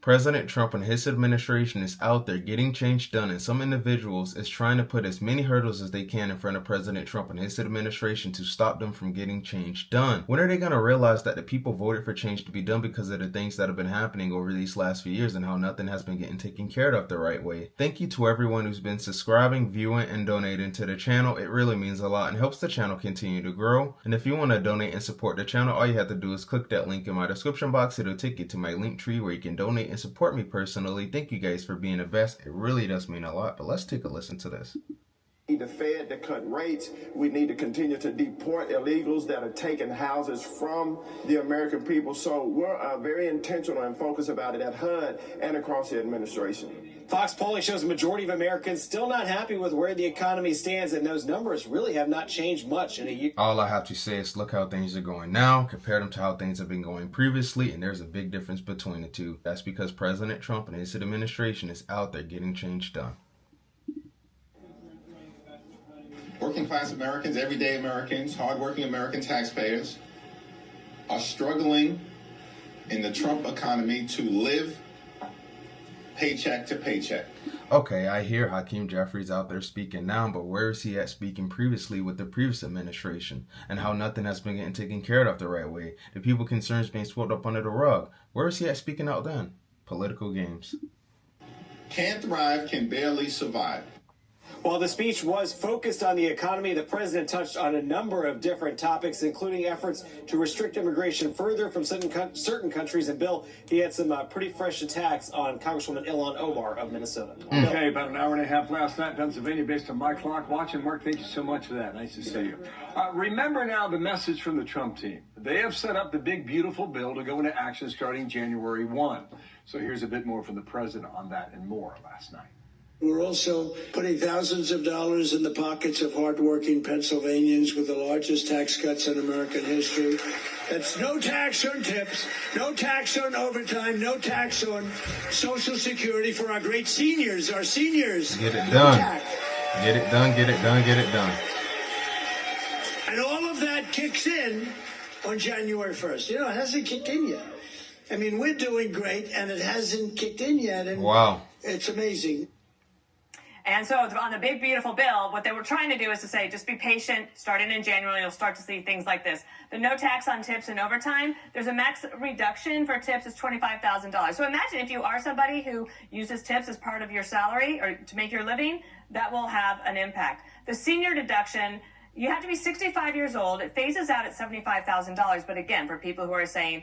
President Trump and his administration is out there getting change done, and some individuals is trying to put as many hurdles as they can in front of President Trump and his administration to stop them from getting change done. When are they going to realize that the people voted for change to be done because of the things that have been happening over these last few years and how nothing has been getting taken care of the right way? Thank you to everyone who's been subscribing, viewing, and donating to the channel. It really means a lot and helps the channel continue to grow. And if you want to donate and support the channel, all you have to do is click that link in my description box. It'll take you to my link tree where you can donate and support me personally. Thank you guys for being the best. It really does mean a lot. But let's take a listen to this. We need the Fed to cut rates. We need to continue to deport illegals that are taking houses from the American people. So we're very intentional and focused about it at HUD and across the administration. Fox polling shows a majority of Americans still not happy with where the economy stands, and those numbers really have not changed much in a year. All I have to say is look how things are going now, compare them to how things have been going previously, and there's a big difference between the two. That's because President Trump and his administration is out there getting change done. Working class Americans, everyday Americans, hardworking American taxpayers are struggling in the Trump economy to live paycheck to paycheck. Okay, I hear Hakeem Jeffries out there speaking now, but where is he at speaking previously with the previous administration and how nothing has been getting taken care of the right way? The people concerns being swept up under the rug. Where is he at speaking out then? Political games. Can't thrive, can barely survive. While the speech was focused on the economy, the president touched on a number of different topics, including efforts to restrict immigration further from certain countries. And Bill, he had some pretty fresh attacks on Congresswoman Ilhan Omar of Minnesota. Okay, about an hour and a half last night in Pennsylvania, based on my clock watching. Mark, thank you so much for that. Nice to see you. Remember now the message from the Trump team. They have set up the big, beautiful bill to go into action starting January 1. So here's a bit more from the president on that and more last night. We're also putting thousands of dollars in the pockets of hardworking Pennsylvanians with the largest tax cuts in American history. That's no tax on tips, no tax on overtime, no tax on Social Security for our great seniors, our seniors. Get it done. Get it done, get it done, get it done. And all of that kicks in on January 1st. You know, it hasn't kicked in yet. I mean, we're doing great, and it hasn't kicked in yet. And wow. It's amazing. And so on the big, beautiful bill, what they were trying to do is to say, just be patient. Starting in January, you'll start to see things like this. The no tax on tips and overtime, there's a max reduction for tips is $25,000. So imagine if you are somebody who uses tips as part of your salary or to make your living, that will have an impact. The senior deduction, you have to be 65 years old. It phases out at $75,000. But again, for people who are saying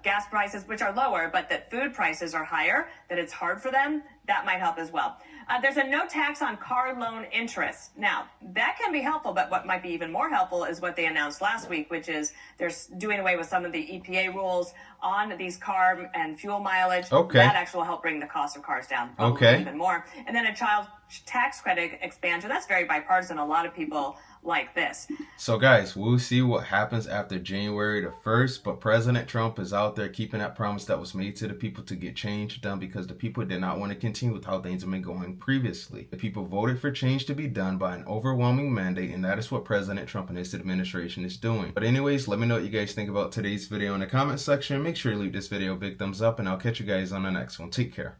gas prices, which are lower, but that food prices are higher, that it's hard for them, that might help as well. There's a no tax on car loan interest. Now, that can be helpful, but what might be even more helpful is what they announced last week, which is they're doing away with some of the EPA rules on these car and fuel mileage. Okay. That actually will help bring the cost of cars down even more. And then a child tax credit expansion. That's very bipartisan. A lot of people like this. So guys, we'll see what happens after January the 1st, but President Trump is out there keeping that promise that was made to the people to get change done because the people did not want to continue with how things have been going previously. The people voted for change to be done by an overwhelming mandate, and that is what President Trump and his administration is doing. But anyways, let me know what you guys think about today's video in the comment section. Make sure you leave this video a big thumbs up, and I'll catch you guys on the next one. Take care.